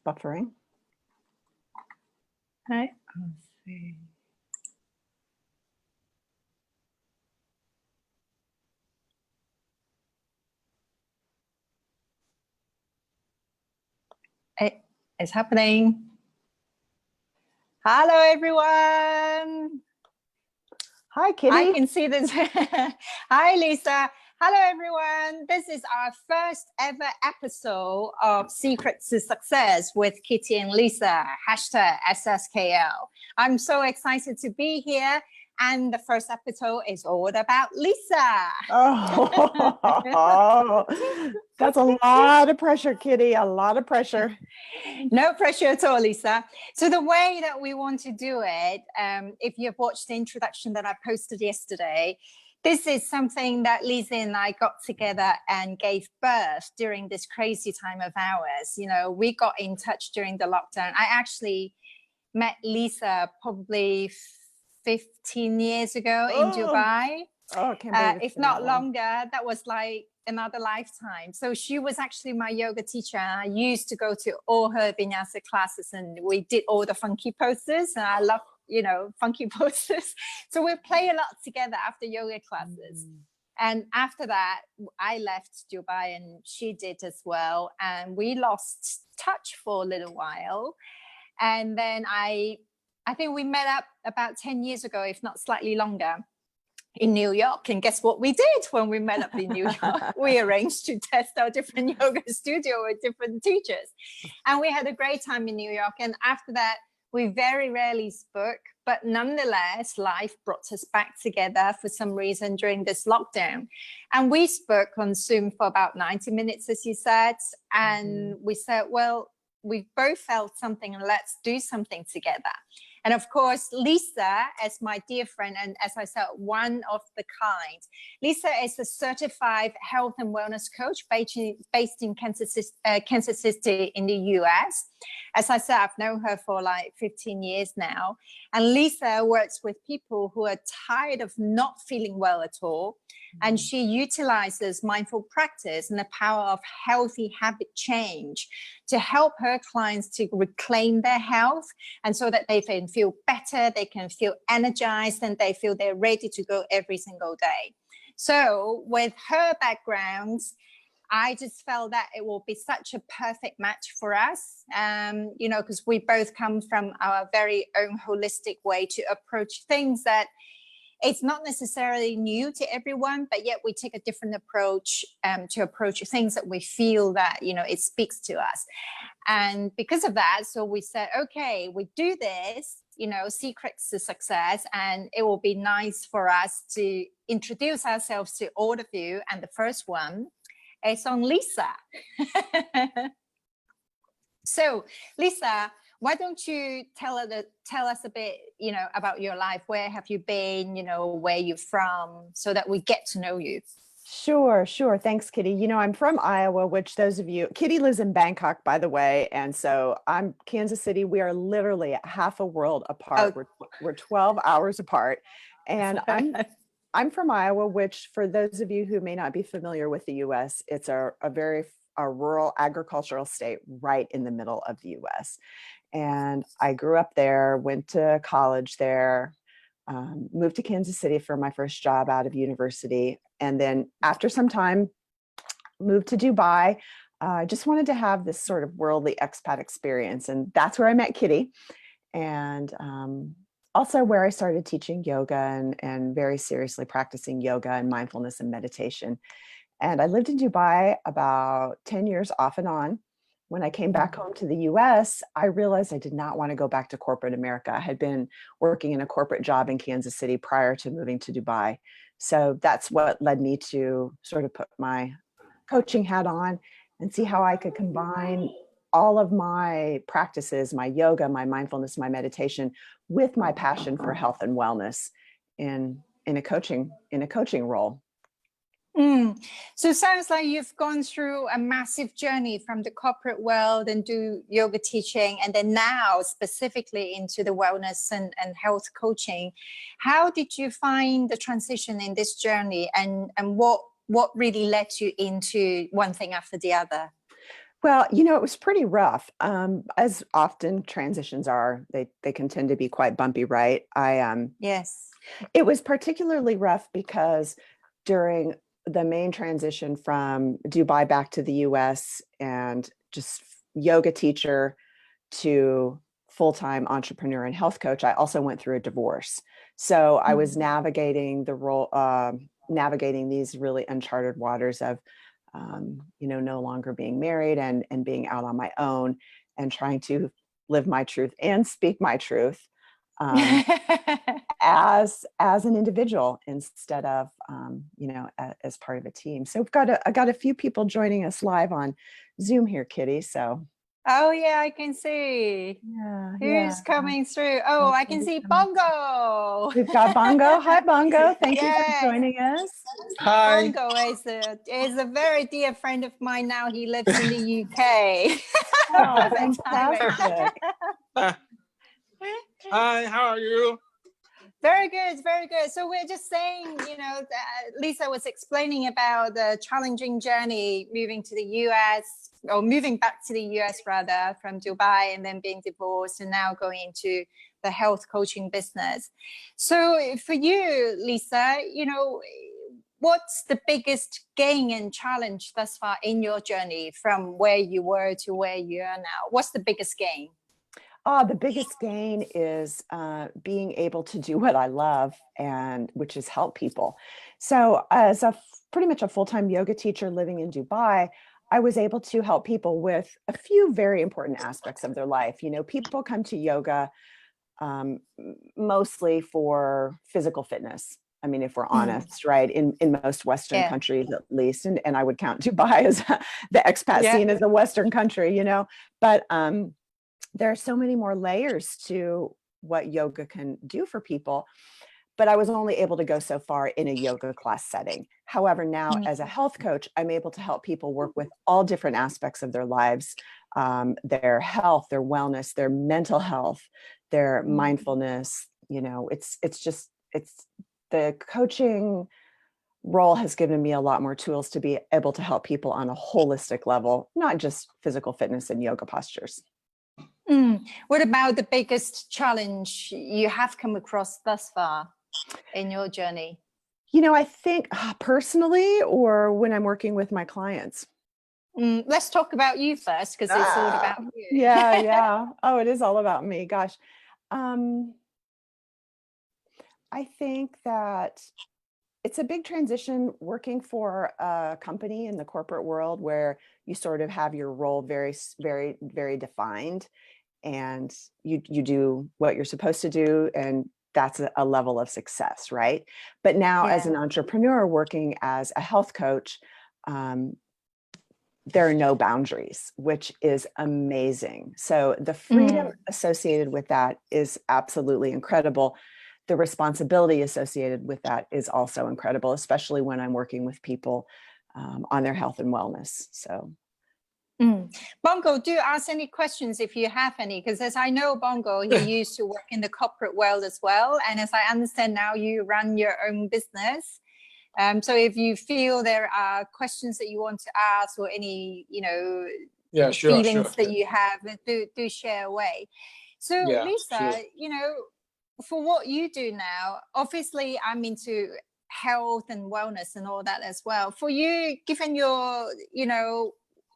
buffering. Right. Let's see. It's happening. Hello, everyone. Hi, Kitty. I can see this. Hi, Lisa. Hello, everyone. This is our first ever episode of Secrets to Success with Kitty and Lisa, hashtag SSKL. I'm so excited to be here. And the first episode is all about Lisa. Oh, that's a lot of pressure, Kitty. A lot of pressure. No pressure at all, Lisa. So the way that we want to do it, if you've watched the introduction that I posted yesterday, this is something that Lisa and I got together and gave birth during this crazy time of ours. You know, we got in touch during the lockdown. I actually met Lisa probably 15 years ago in Dubai. Oh, I can't believe if not longer. That was like another lifetime. So she was actually my yoga teacher. I used to go to all her vinyasa classes and we did all the funky poses. And I love, you know, funky poses. So we play a lot together after yoga classes. And after that, I left Dubai and she did as well. And we lost touch for a little while. And then I think we met up about 10 years ago, if not slightly longer, in New York. And guess what we did when we met up in New York? We arranged to test our different yoga studio with different teachers. And we had a great time in New York. And after that, we very rarely spoke, but nonetheless, life brought us back together for some reason during this lockdown. And we spoke on Zoom for about 90 minutes, as you said. And we said, well, we both felt something and let's do something together. And of course, Lisa, as my dear friend, and as I said, one of the kind. Lisa is a certified health and wellness coach based in Kansas City in the US. As I said, I've known her for like 15 years now. And Lisa works with people who are tired of not feeling well at all. And she utilizes mindful practice and the power of healthy habit change to help her clients to reclaim their health, and so that they can feel better, they can feel energized, and they feel they're ready to go every single day. So with her background, I just felt that it will be such a perfect match for us, you know, because we both come from our very own holistic way to approach things that it's not necessarily new to everyone, but yet we take a different approach to approach things that we feel that, you know, it speaks to us. And because of that, so we said, okay, we do this, you know, Secrets to Success, and it will be nice for us to introduce ourselves to all of you. And the first one is on Lisa. So, Lisa, why don't you tell us a bit, you know, about your life? Where have you been, you know, where you're from, so that we get to know you? Sure. Thanks, Kitty. You know, I'm from Iowa, which those of you, Kitty lives in Bangkok, by the way. And so I'm Kansas City. We are literally half a world apart. We're 12 hours apart. And I'm from Iowa, which for those of you who may not be familiar with the US, it's a rural agricultural state right in the middle of the US. And I grew up there, went to college there, moved to Kansas City for my first job out of university. And then after some time, moved to Dubai. Just wanted to have this sort of worldly expat experience. And that's where I met Kitty. And also where I started teaching yoga and very seriously practicing yoga and mindfulness and meditation. And I lived in Dubai about 10 years off and on. When I came back home to the US, I realized I did not want to go back to corporate America. I had been working in a corporate job in Kansas City prior to moving to Dubai. So that's what led me to sort of put my coaching hat on and see how I could combine all of my practices, my yoga, my mindfulness, my meditation, with my passion for health and wellness in a coaching role. So it sounds like you've gone through a massive journey from the corporate world and do yoga teaching, and then now specifically into the wellness and health coaching. How did you find the transition in this journey, and what really led you into one thing after the other? Well, it was pretty rough. As often transitions are, they can tend to be quite bumpy, right? Yes. It was particularly rough because during the main transition from Dubai back to the US and just yoga teacher to full-time entrepreneur and health coach, I also went through a divorce. So I was navigating the role, navigating these really uncharted waters of, no longer being married and being out on my own and trying to live my truth and speak my truth. Um, as an individual instead of as part of a team. So I got a few people joining us live on Zoom here, Kitty. So Oh yeah, I can see. yeah. Who's coming through? Oh, I can see Bongo. We've got Bongo. Hi, Bongo. Thank you for Yes. joining us. Hi. Bongo is a very dear friend of mine now. He lives in the UK. Oh, Perfect timing. fantastic. Hi, how are you? Very good, very good. So we're just saying, Lisa was explaining about the challenging journey moving to the US, or moving back to the US rather, from Dubai, and then being divorced and now going into the health coaching business. So for you, Lisa, what's the biggest gain and challenge thus far in your journey from where you were to where you are now? What's the biggest gain? The biggest gain is being able to do what I love, and which is help people. So as pretty much a full-time yoga teacher living in Dubai, I was able to help people with a few very important aspects of their life. People come to yoga mostly for physical fitness. I mean, if we're honest, right? In most Western countries, at least, and I would count Dubai as the expat scene as a Western country, but there are so many more layers to what yoga can do for people. But I was only able to go so far in a yoga class setting. However, now as a health coach, I'm able to help people work with all different aspects of their lives, their health, their wellness, their mental health, their mindfulness. It's the coaching role has given me a lot more tools to be able to help people on a holistic level, not just physical fitness and yoga postures. What about the biggest challenge you have come across thus far in your journey? I think personally, or when I'm working with my clients. Let's talk about you first, because it's all about you. Yeah. Oh, it is all about me. Gosh. I think that it's a big transition working for a company in the corporate world where you sort of have your role very, very, very defined, and you do what you're supposed to do, and that's a level of success, right? But now as an entrepreneur working as a health coach, there are no boundaries, which is amazing. So the freedom associated with that is absolutely incredible. The responsibility associated with that is also incredible, especially when I'm working with people on their health and wellness. So. Bongo, do ask any questions if you have any, because as I know Bongo, he used to work in the corporate world as well. And as I understand now, you run your own business. So if you feel there are questions that you want to ask, or any, feelings that you have, do share away. So Lisa, for what you do now, obviously I'm into health and wellness and all that as well. For you, given your,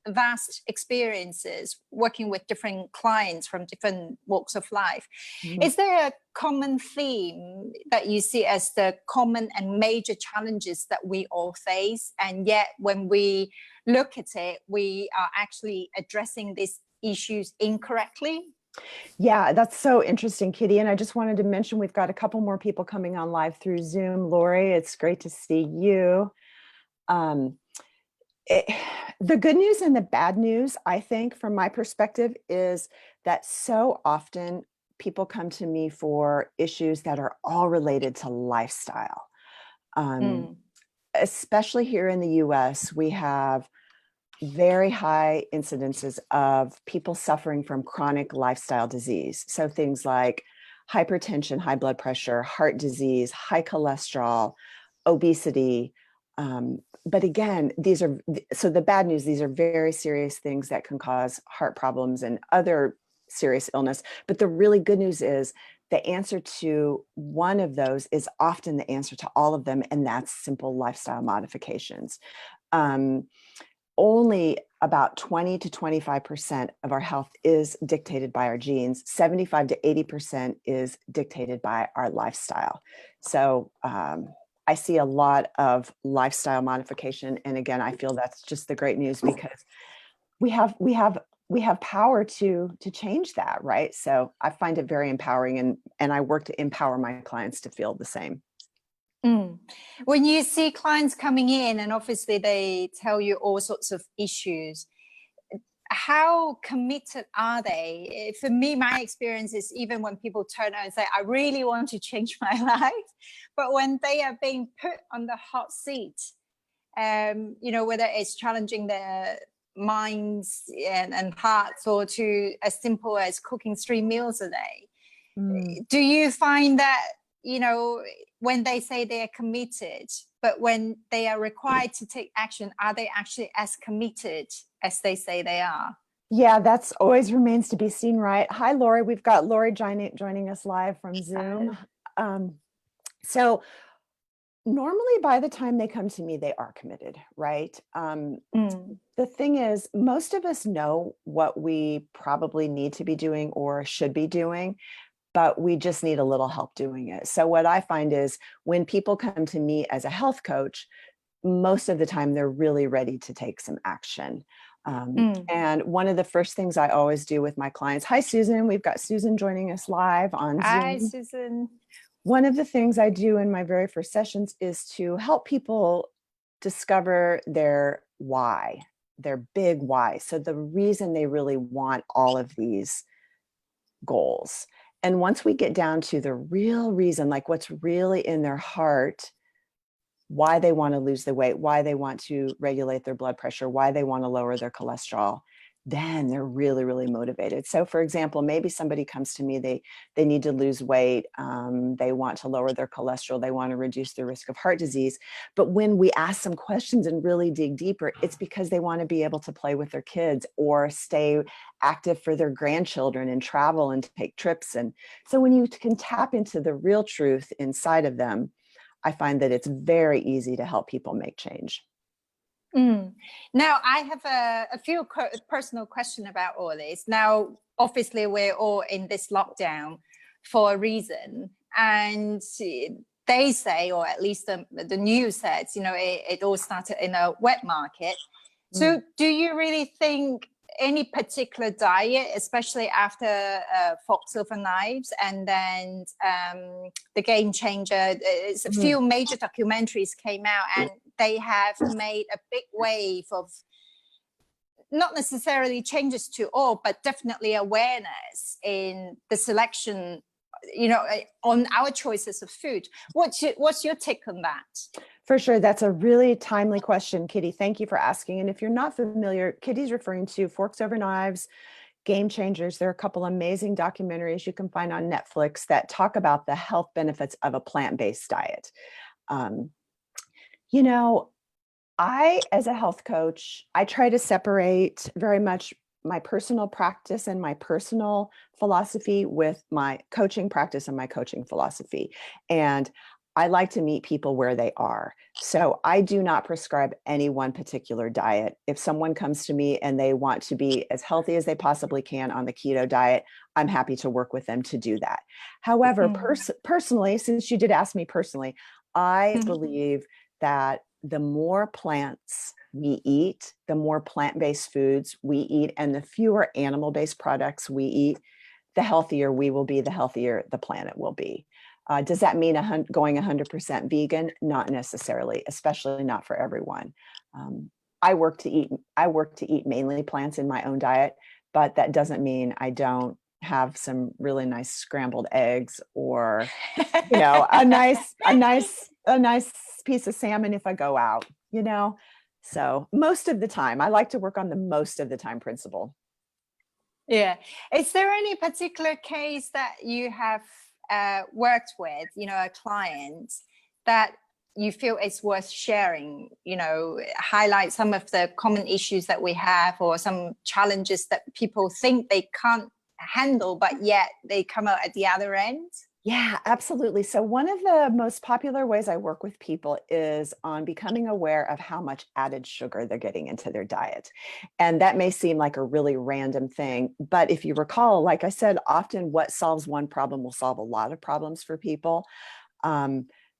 vast experiences working with different clients from different walks of life, is there a common theme that you see as the common and major challenges that we all face, and yet when we look at it, we are actually addressing these issues incorrectly? Yeah, that's so interesting, Kitty. And I just wanted to mention we've got a couple more people coming on live through Zoom. Lori, it's great to see you. The good news and the bad news, I think, from my perspective, is that so often people come to me for issues that are all related to lifestyle. Especially here in the US, we have very high incidences of people suffering from chronic lifestyle disease. So things like hypertension, high blood pressure, heart disease, high cholesterol, obesity, But again, so the bad news, these are very serious things that can cause heart problems and other serious illness. But the really good news is the answer to one of those is often the answer to all of them, and that's simple lifestyle modifications. Only about 20 to 25% of our health is dictated by our genes. 75 to 80% is dictated by our lifestyle. So I see a lot of lifestyle modification. And again, I feel that's just the great news, because we have power to change that, right? So I find it very empowering, and I work to empower my clients to feel the same. When you see clients coming in and obviously they tell you all sorts of issues, how committed are they? For me, my experience is even when people turn out and say, I really want to change my life, but when they are being put on the hot seat, whether it's challenging their minds and hearts, or to as simple as cooking 3 meals a day, do you find that, when they say they are committed, but when they are required to take action, are they actually as committed as they say they are? Yeah, that's always remains to be seen, right? Hi, Lori. We've got Lori joining us live from Zoom. So normally by the time they come to me, they are committed, right? The thing is, most of us know what we probably need to be doing or should be doing, but we just need a little help doing it. So what I find is when people come to me as a health coach, most of the time they're really ready to take some action. And one of the first things I always do with my clients, hi, Susan, we've got Susan joining us live on Zoom. Hi, Susan. One of the things I do in my very first sessions is to help people discover their why, their big why. So the reason they really want all of these goals. And once we get down to the real reason, like what's really in their heart, why they want to lose the weight, why they want to regulate their blood pressure, why they want to lower their cholesterol, then they're really, really motivated. So for example, maybe somebody comes to me, they need to lose weight, they want to lower their cholesterol, they want to reduce the risk of heart disease. But when we ask some questions and really dig deeper, it's because they want to be able to play with their kids or stay active for their grandchildren and travel and take trips. And so when you can tap into the real truth inside of them, I find that it's very easy to help people make change. Now, I have a few personal questions about all this. Now, obviously, we're all in this lockdown for a reason. And they say, or at least the news says, it all started in a wet market. So do you really think any particular diet, especially after Fork Silver Knives and then the Game Changer, a few major documentaries came out, and they have made a big wave of not necessarily changes to all, but definitely awareness in the selection, on our choices of food. What's your take on that? For sure. That's a really timely question, Kitty. Thank you for asking. And if you're not familiar, Kitty's referring to Forks Over Knives, Game Changers. There are a couple amazing documentaries you can find on Netflix that talk about the health benefits of a plant-based diet. I, as a health coach, I try to separate very much my personal practice and my personal philosophy with my coaching practice and my coaching philosophy. And I like to meet people where they are. So I do not prescribe any one particular diet. If someone comes to me and they want to be as healthy as they possibly can on the keto diet, I'm happy to work with them to do that. However, personally, since you did ask me personally, I believe that the more plants we eat, the more plant-based foods we eat, and the fewer animal-based products we eat, the healthier we will be, the healthier the planet will be. Does that mean going 100% vegan? Not necessarily, especially not for everyone. I work to eat mainly plants in my own diet, but that doesn't mean I don't have some really nice scrambled eggs or, a nice piece of salmon if I go out, So most of the time, I like to work on the most of the time principle. Yeah. Is there any particular case that you have worked with, a client that you feel it's worth sharing, highlight some of the common issues that we have, or some challenges that people think they can't handle, but yet they come out at the other end? Yeah, absolutely. So one of the most popular ways I work with people is on becoming aware of how much added sugar they're getting into their diet. And that may seem like a really random thing, but if you recall, like I said, often what solves one problem will solve a lot of problems for people.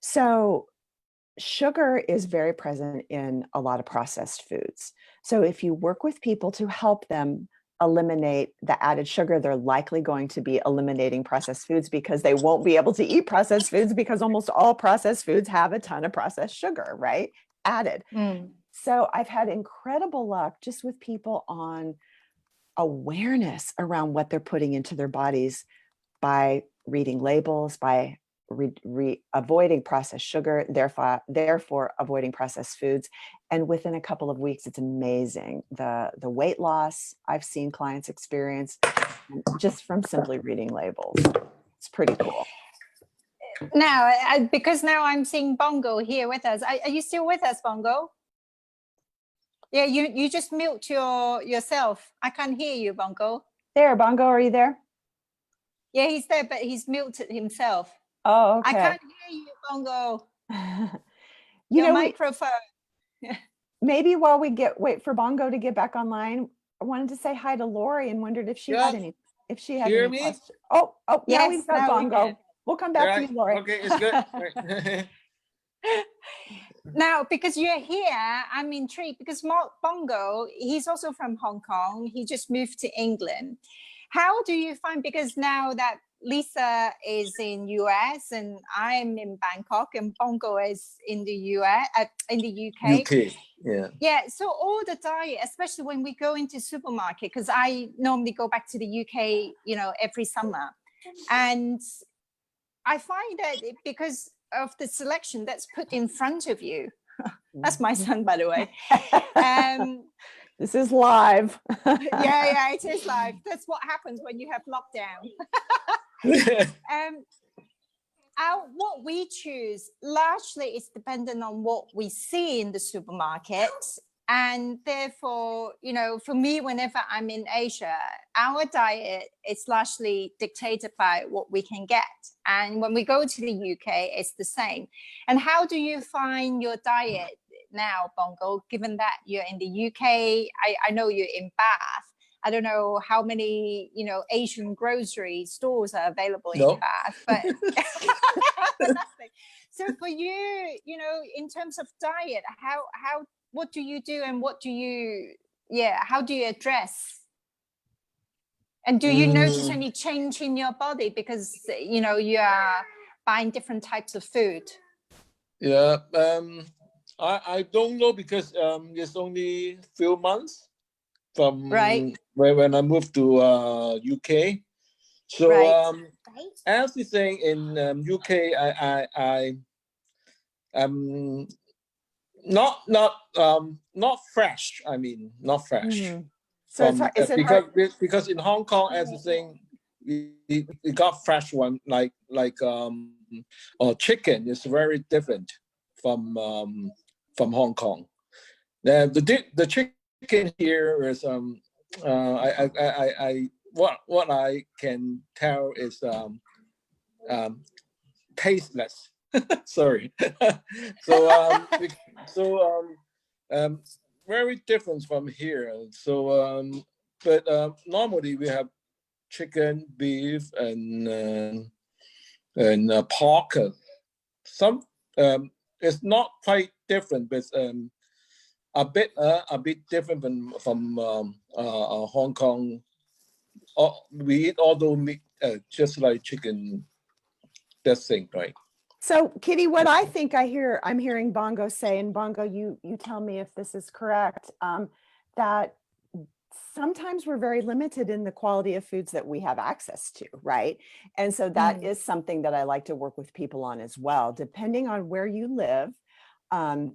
So sugar is very present in a lot of processed foods. So if you work with people to help them eliminate the added sugar, they're likely going to be eliminating processed foods, because they won't be able to eat processed foods, because almost all processed foods have a ton of processed sugar, right? Added. So I've had incredible luck just with people on awareness around what they're putting into their bodies by reading labels, by avoiding processed sugar, therefore avoiding processed foods. And within a couple of weeks, it's amazing the weight loss I've seen clients experience just from simply reading labels. It's pretty cool. Now, because now I'm seeing Bongo here with us. Are you still with us, Bongo? Yeah, you just mute yourself. I can't hear you, Bongo. There, Bongo, are you there? Yeah, he's there, but he's muted himself. Oh, okay. I can't hear you, Bongo. Your microphone. Maybe while we wait for Bongo to get back online, I wanted to say hi to Lori and wondered if she had any questions. Oh, yes, now we've got Bongo. We'll come back to you, Lori. Okay, it's good. Now, because you're here, I'm intrigued, because Bongo, he's also from Hong Kong. He just moved to England. How do you find, because now that Lisa is in US and I'm in Bangkok and Bongo is in the US, in the UK. UK, yeah. Yeah, so all the diet, especially when we go into supermarket, because I normally go back to the UK, every summer. And I find that because of the selection that's put in front of you, that's my son, by the way. This is live. Yeah, it is live. That's what happens when you have lockdown. What we choose largely is dependent on what we see in the supermarket. And therefore, for me, whenever I'm in Asia, our diet is largely dictated by what we can get. And when we go to the UK, it's the same. And how do you find your diet now, Bongo, given that you're in the UK? I know you're in Bath. I don't know how many, Asian grocery stores are available in Bath, but so for you, in terms of diet, what do you do, and how do you address? And do you notice any change in your body because, you are buying different types of food? Yeah, I don't know, because it's only few months from when I moved to UK. So as you're saying, in UK, I not fresh. I mean, not fresh. So is it hard? Because in Hong Kong, as you're saying, we got fresh one like chicken is very different from Hong Kong. The chicken here is what I can tell is tasteless. Sorry. So very different from here. So but normally we have chicken, beef, and pork. Some it's not quite different, but a bit different from Hong Kong. We eat all those meat, just like chicken. That thing, right? So, Kitty, what I think I'm hearing Bongo say, and Bongo, you tell me if this is correct, that sometimes we're very limited in the quality of foods that we have access to, right? And so that is something that I like to work with people on as well, depending on where you live, and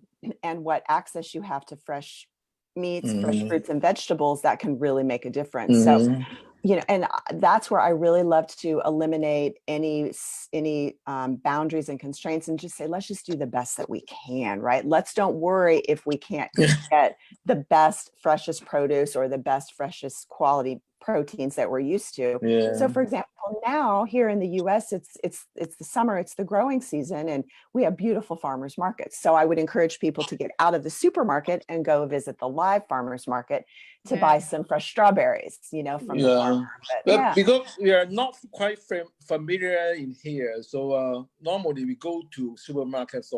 what access you have to fresh meats, fresh fruits and vegetables, that can really make a difference. So you know, and that's where I really love to eliminate any boundaries and constraints and just say, let's just do the best that we can, right? Let's don't worry if we can't get the best, freshest produce or the best, freshest quality proteins that we're used to. Yeah. So for example, now here in the US, it's the summer, it's the growing season, and we have beautiful farmers markets. So I would encourage people to get out of the supermarket and go visit the live farmers market to buy some fresh strawberries, you know, from the farmer. But because we are not quite familiar in here, so normally we go to supermarkets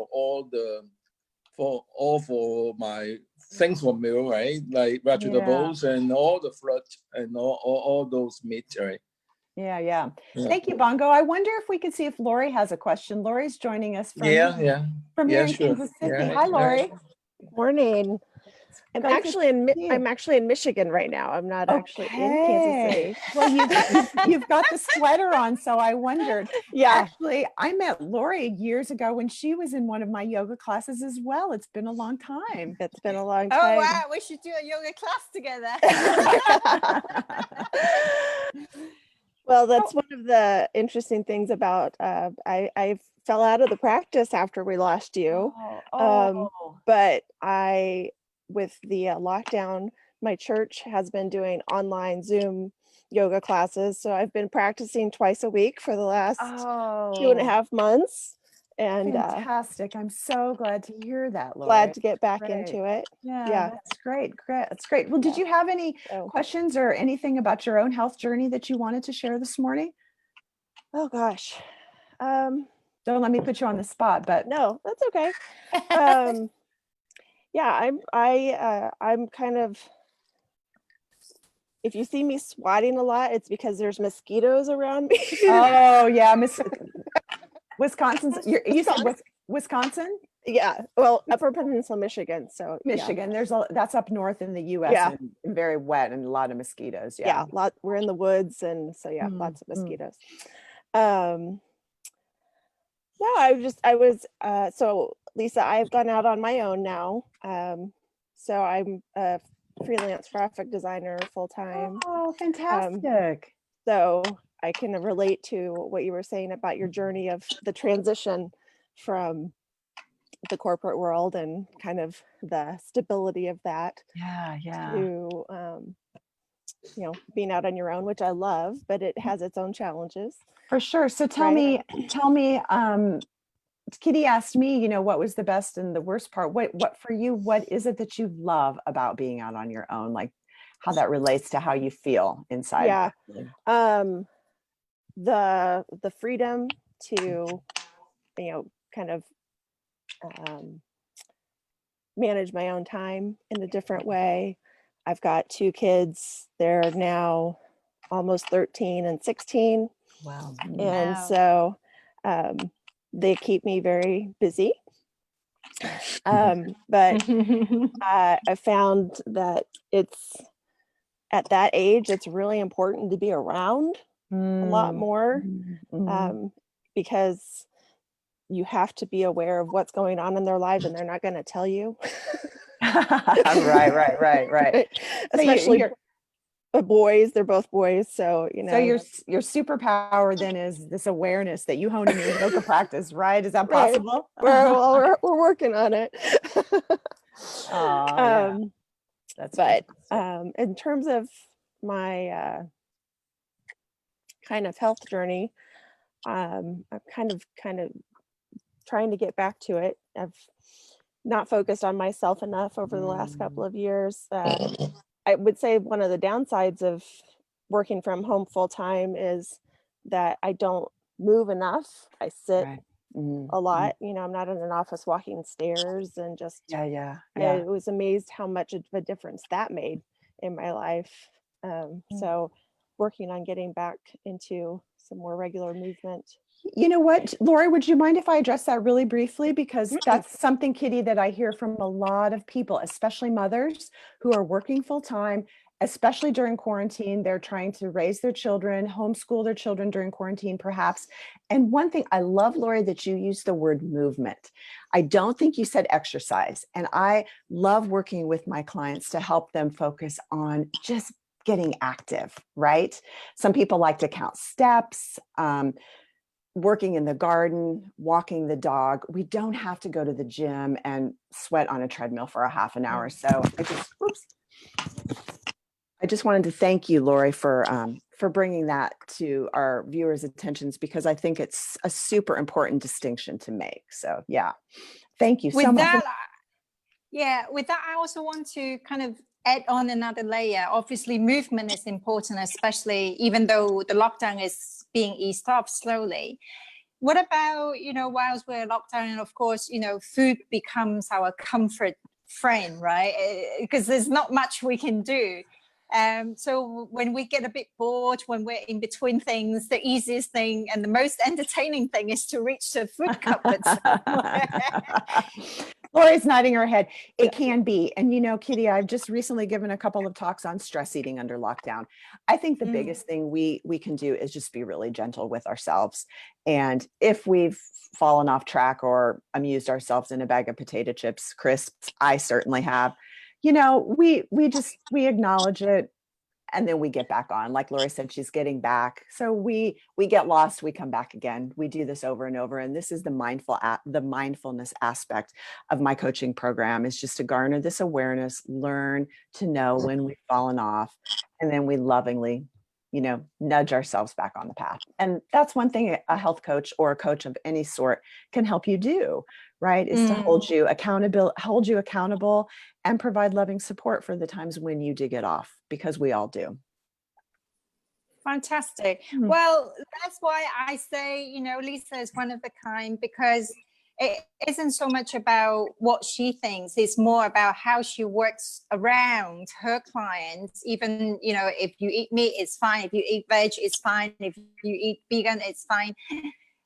for my things for meal, right? Like vegetables and all the fruit and all those meat, right? Yeah. Thank you, Bongo. I wonder if we can see if Lori has a question. Lori's joining us from here in Kansas City. Hi, Lori. Morning. I'm actually in Michigan right now. I'm not actually in Kansas City. Well, you've got the sweater on, so I wondered. Yeah. Actually, I met Lori years ago when she was in one of my yoga classes as well. It's been a long time. It's been a long time. Oh wow, we should do a yoga class together. Well, that's one of the interesting things about I fell out of the practice after we lost you. But with the lockdown, my church has been doing online Zoom yoga classes. So I've been practicing twice a week for the last 2.5 months. And fantastic. I'm so glad to hear that, Lori. Glad to get back into it. Yeah, that's great. That's great. Well, did you have any questions or anything about your own health journey that you wanted to share this morning? Oh gosh. Don't let me put you on the spot, but no, that's okay. Yeah, I'm kind of, if you see me swatting a lot, it's because there's mosquitoes around me. Oh yeah, Wisconsin's. You said Wisconsin? Yeah, well, Upper Peninsula, Michigan. So Michigan, that's up north in the U.S. and very wet and a lot of mosquitoes. Yeah, we're in the woods, and so lots of mosquitoes. So Lisa, I've gone out on my own now. So I'm a freelance graphic designer full-time. Oh, fantastic. So I can relate to what you were saying about your journey of the transition from the corporate world and kind of the stability of that. To being out on your own, which I love, but it has its own challenges. For sure. So tell me, Kitty asked me, what was the best and the worst part? What for you, what is it that you love about being out on your own? Like how that relates to how you feel inside. Yeah. The freedom to, kind of manage my own time in a different way. I've got 2 kids. They're now almost 13 and 16. Wow. And so they keep me very busy. But I found that at that age, it's really important to be around a lot more because you have to be aware of what's going on in their lives, and they're not going to tell you. Right. Especially boys, they're both boys. So, So your superpower then is this awareness that you hone in your yoga practice, right? Is that possible? We're working on it. That's in terms of my kind of health journey, I'm kind of trying to get back to it. I've not focused on myself enough over the last couple of years. I would say one of the downsides of working from home full time is that I don't move enough. I sit a lot. I'm not in an office walking stairs and just I was amazed how much of a difference that made in my life. So working on getting back into some more regular movement. You know what, Lori, would you mind if I address that really briefly? Because that's something, Kitty, that I hear from a lot of people, especially mothers who are working full time, especially during quarantine. They're trying to raise their children, homeschool their children during quarantine, perhaps. And one thing, I love, Lori, that you used the word movement. I don't think you said exercise. And I love working with my clients to help them focus on just getting active, right? Some people like to count steps, working in the garden, walking the dog. We don't have to go to the gym and sweat on a treadmill for a half an hour. So I just wanted to thank you, Lori, for bringing that to our viewers' attentions, because I think it's a super important distinction to make. So yeah, thank you so With much. that, with that, I also want to kind of add on another layer. Obviously, movement is important, especially even though the lockdown is being eased off slowly. What about, whilst we're locked down, and of course, food becomes our comfort friend, right? Because there's not much we can do. So when we get a bit bored, when we're in between things, the easiest thing and the most entertaining thing is to reach the food cupboard somewhere. Lori's nodding her head. It can be. And Kitty, I've just recently given a couple of talks on stress eating under lockdown. I think the biggest thing we can do is just be really gentle with ourselves. And if we've fallen off track or amused ourselves in a bag of potato chips, crisps, I certainly have, we acknowledge it. And then we get back on. Like Lori said, she's getting back. So we get lost, we come back again. We do this over and over. And this is the mindfulness aspect of my coaching program, is just to garner this awareness, learn to know when we've fallen off, and then we lovingly, nudge ourselves back on the path. And that's one thing a health coach or a coach of any sort can help you do, right? Is to hold you accountable and provide loving support for the times when you do get off, because we all do. Fantastic. Well, that's why I say, Lisa is one of a kind, because it isn't so much about what she thinks. It's more about how she works around her clients. Even, if you eat meat, it's fine. If you eat veg, it's fine. If you eat vegan, it's fine.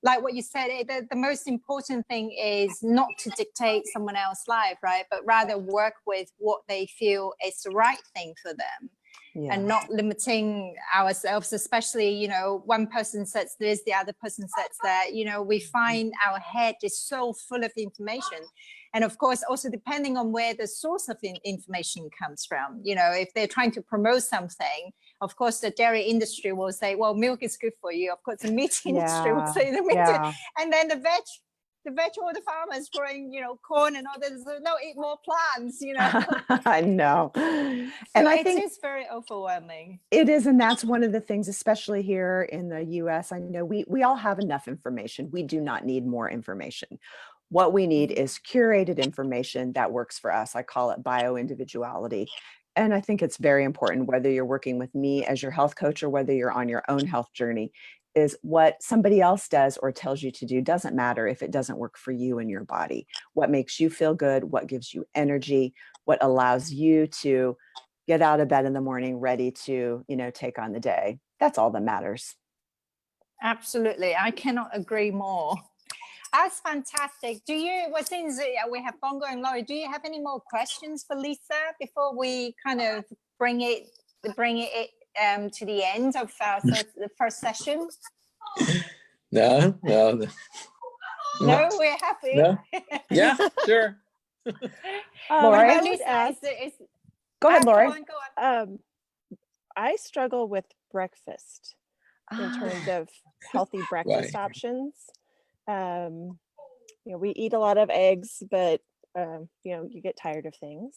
Like what you said, the most important thing is not to dictate someone else's life, right? But rather work with what they feel is the right thing for them. Yeah. And not limiting ourselves, especially, one person says this, the other person says that, we find our head is so full of information. And of course, also depending on where the source of information comes from, if they're trying to promote something, of course, the dairy industry will say, well, milk is good for you. Of course, the meat industry will say the meat. And then the veg or the farmers growing, corn and all this, no, eat more plants, I know. And I think it's very overwhelming. It is. And that's one of the things, especially here in the US. I know we all have enough information. We do not need more information. What we need is curated information that works for us. I call it bio-individuality. And I think it's very important, whether you're working with me as your health coach or whether you're on your own health journey, is what somebody else does or tells you to do doesn't matter if it doesn't work for you and your body. What makes you feel good, what gives you energy, what allows you to get out of bed in the morning ready to, take on the day. That's all that matters. Absolutely. I cannot agree more. That's fantastic. Since we have Bongo and Laurie, do you have any more questions for Lisa before we kind of bring it to the end of the first session? No, we're happy. No. Yeah, sure. Lori, I would ask. Go ahead, Lori. Go on. I struggle with breakfast in terms of healthy breakfast options. We eat a lot of eggs, but you get tired of things.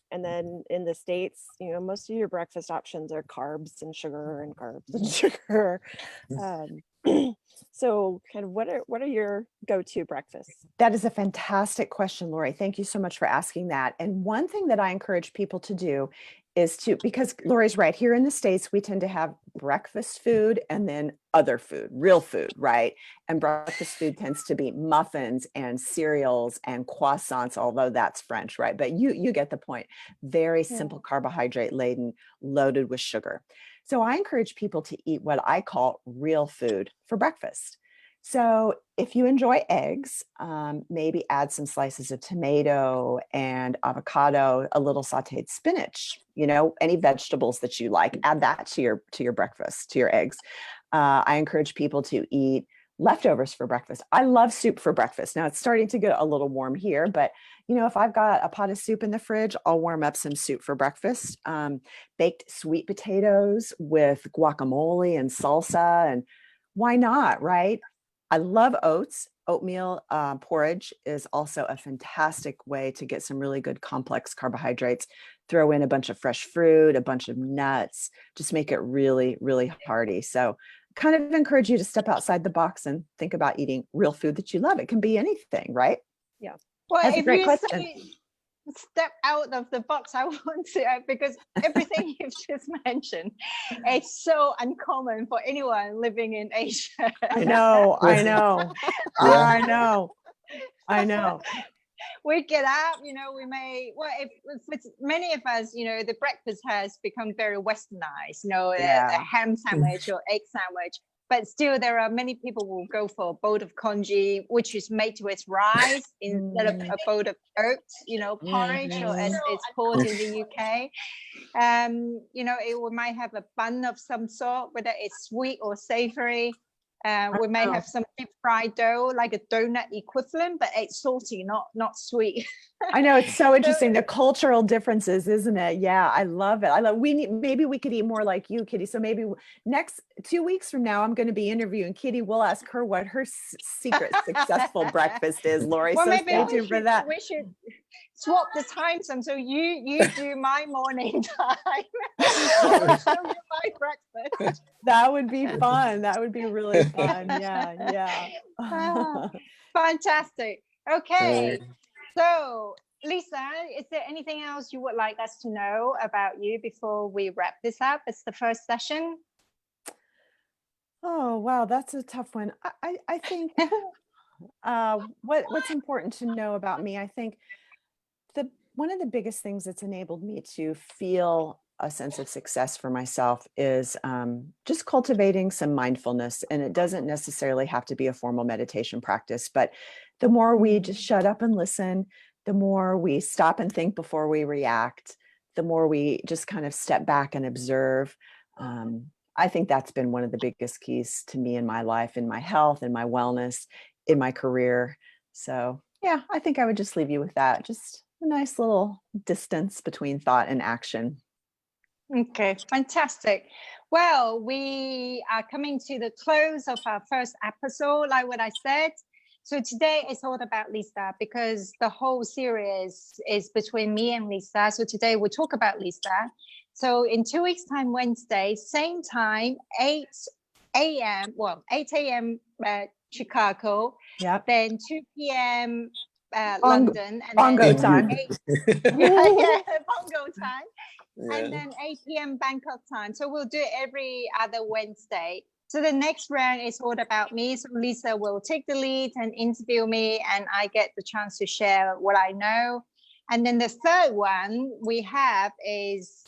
And then in the States, most of your breakfast options are carbs and sugar and carbs and sugar. So kind of what are your go-to breakfasts? That is a fantastic question, Lori. Thank you so much for asking that. And one thing that I encourage people to do is because Lori's right, here in the States, we tend to have breakfast food and then other food, real food, right? And breakfast food tends to be muffins and cereals and croissants, although that's French, right? But you get the point. Very simple carbohydrate laden, loaded with sugar. So I encourage people to eat what I call real food for breakfast. So if you enjoy eggs, maybe add some slices of tomato and avocado, a little sauteed spinach, any vegetables that you like, add that to your breakfast, to your eggs. I encourage people to eat leftovers for breakfast. I love soup for breakfast. Now it's starting to get a little warm here, but if I've got a pot of soup in the fridge, I'll warm up some soup for breakfast. Baked sweet potatoes with guacamole and salsa, and why not, right? I love oats. Oatmeal porridge is also a fantastic way to get some really good complex carbohydrates. Throw in a bunch of fresh fruit, a bunch of nuts, just make it really, really hearty. So kind of encourage you to step outside the box and think about eating real food that you love. It can be anything, right? Yeah. Well, That's a if great you question. say step out of the box, I want to, because everything you've just mentioned, it's so uncommon for anyone living in Asia. I know. Yeah. I know. We get up, we may, well, if it's many of us, the breakfast has become very westernized, Yeah. a ham sandwich or egg sandwich. But still, there are many people who will go for a bowl of congee, which is made with rice instead of a bowl of oats, porridge, or as it's called in the UK. It might have a bun of some sort, whether it's sweet or savory. We may have some deep fried dough, like a donut equivalent, but it's salty, not sweet. I know, it's so interesting, the cultural differences, isn't it? Yeah, I love it. Maybe we could eat more like you, Kitty. So maybe next 2 weeks from now, I'm going to be interviewing Kitty. We'll ask her what her secret successful breakfast is, Lori. Well, so maybe stay tuned for that. we should swap the time some. So you do my morning time. I'll show you my breakfast. That would be fun. That would be really fun. Yeah. Fantastic. Okay. So, Lisa, is there anything else you would like us to know about you before we wrap this up? It's the first session. Oh, wow. That's a tough one. I think what's important to know about me, I think one of the biggest things that's enabled me to feel a sense of success for myself is just cultivating some mindfulness. And it doesn't necessarily have to be a formal meditation practice, but the more we just shut up and listen, the more we stop and think before we react, the more we just kind of step back and observe. I think that's been one of the biggest keys to me in my life, in my health, in my wellness, in my career. So yeah, I think I would just leave you with that. Just a nice little distance between thought and action. Okay, fantastic. Well, we are coming to the close of our first episode, like what I said. So today is all about Lisa, because the whole series is between me and Lisa. So today we'll talk about Lisa. So in 2 weeks' time, Wednesday, same time, 8 a.m. Chicago. Yep. Then 2 p.m. London. And bongo then time. bongo time. Yeah. And then 8 p.m. Bangkok time. So we'll do it every other Wednesday. So the next round is all about me. So Lisa will take the lead and interview me, and I get the chance to share what I know. And then the third one we have is,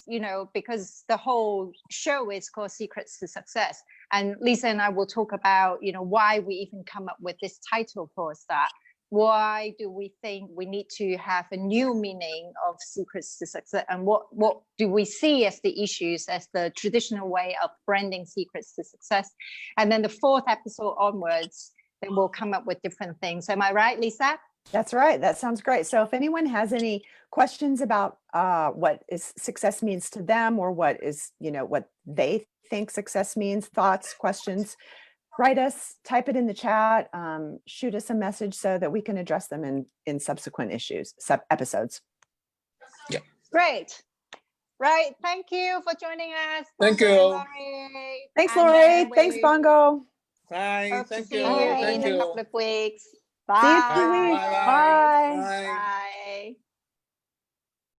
because the whole show is called Secrets to Success. And Lisa and I will talk about, why we even come up with this title for a start. Why do we think we need to have a new meaning of secrets to success? And what do we see as the issues, as the traditional way of branding secrets to success? And then the fourth episode onwards, then we'll come up with different things. Am I right, Lisa? That's right. That sounds great. So if anyone has any questions about what is success means to them, or what is, what they think success means, thoughts, questions, write us, type it in the chat, shoot us a message so that we can address them in subsequent episodes. Yeah. Great. Right. Thank you for joining us. Thank Bongo you. and Lori. Thanks, And Lori. then Thanks, we Bongo. Bye. hope to Thank see you. you Thank in a you. couple of weeks. See you in Bye. 2 weeks. Bye.